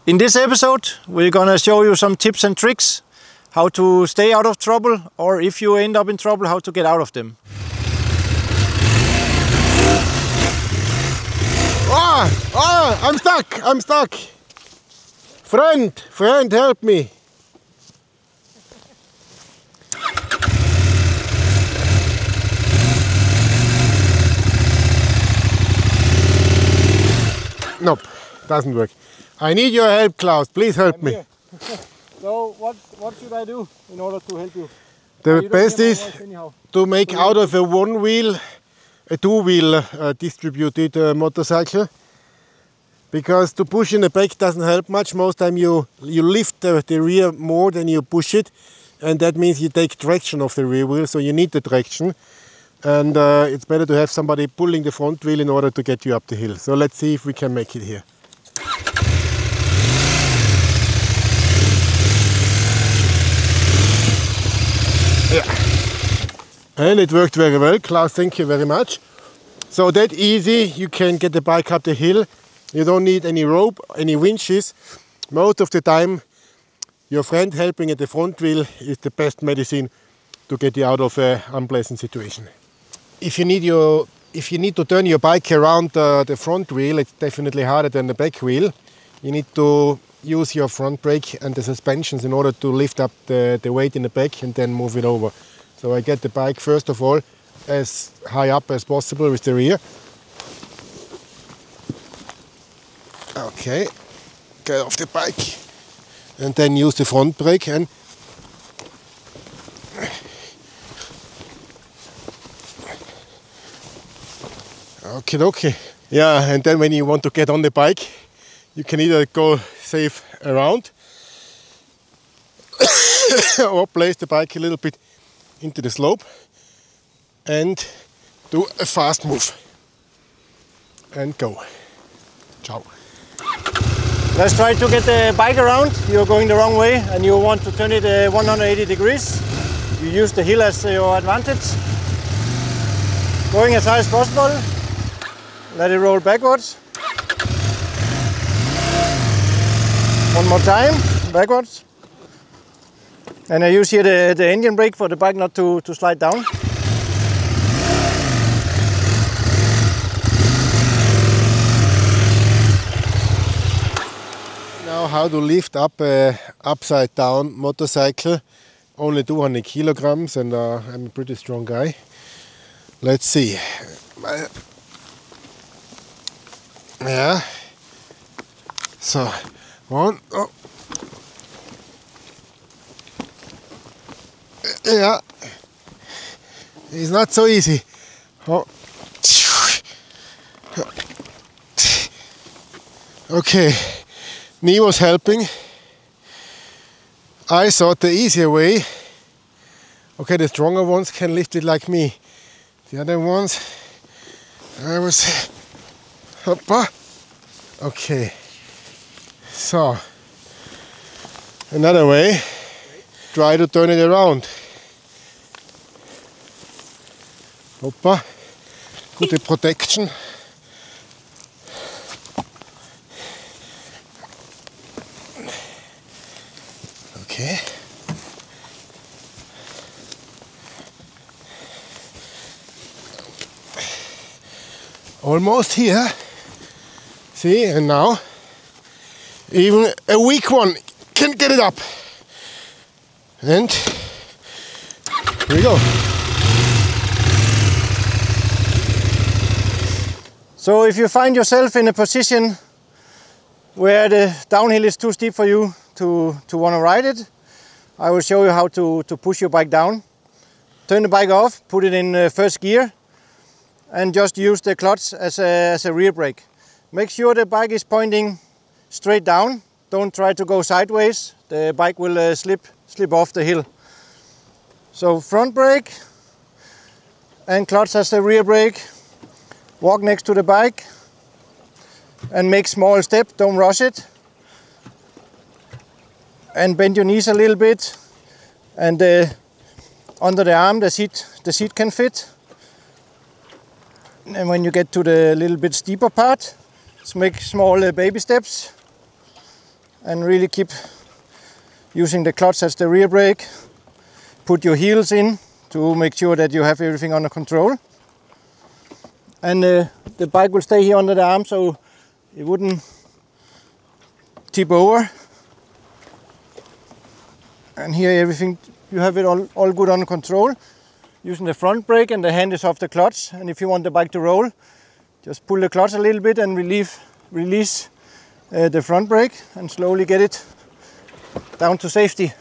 In this episode, we're gonna show you some tips and tricks how to stay out of trouble, or if you end up in trouble, how to get out of them. I'm stuck. Friend, help me. Nope, doesn't work. I need your help, Klaus. Please help me. So what should I do in order to help you? The best is to make out of a one-wheel a two-wheel distributed motorcycle, because to push in the back doesn't help much. Most time you lift the rear more than you push it, and that means you take traction of the rear wheel, so you need the traction, and it's better to have somebody pulling the front wheel in order to get you up the hill. So let's see if we can make it here. Yeah. And it worked very well. Klaus, thank you very much. So that easy, you can get the bike up the hill. You don't need any rope, any winches. Most of the time, your friend helping at the front wheel is the best medicine to get you out of an unpleasant situation. If you need to turn your bike around the front wheel, it's definitely harder than the back wheel. You need to use your front brake and the suspensions in order to lift up the weight in the back and then move it over. So I get the bike first of all as high up as possible with the rear. Okay, get off the bike and then use the front brake and okay. Yeah, and then when you want to get on the bike, you can either go safe around or place the bike a little bit into the slope and do a fast move and go. Ciao. Let's try to get the bike around. You're going the wrong way and you want to turn it 180 degrees. You use the hill as your advantage. Going as high as possible. Let it roll backwards. One more time, backwards. And I use here the engine brake for the bike not to slide down. Now how to lift up a upside down motorcycle. Only 200 kilograms and I'm a pretty strong guy. Let's see. Yeah. So, one. Oh. Yeah. It's not so easy. Oh. Okay. Knee was helping. I thought the easier way. Okay, the stronger ones can lift it like me. The other ones, I was. Hoppa. Okay. So, another way. Try to turn it around. Hoppa. Good protection. Okay. Almost here. See, and now even a weak one can get it up. And here we go. So if you find yourself in a position where the downhill is too steep for you to want to ride it, I will show you how to push your bike down. Turn the bike off, put it in first gear, and just use the clutch as a rear brake. Make sure the bike is pointing straight down. Don't try to go sideways. The bike will slip off the hill. So front brake and clutch as the rear brake. Walk next to the bike and make small step. Don't rush it. And bend your knees a little bit. And under the arm, the seat can fit. And when you get to the little bit steeper part, just make small baby steps. and really keep using the clutch as the rear brake. Put your heels in to make sure that you have everything under control. And the bike will stay here under the arm so it wouldn't tip over. And here everything, you have it all good under control. Using the front brake and the hand is off the clutch. And if you want the bike to roll, just pull the clutch a little bit and release the front brake and slowly get it down to safety.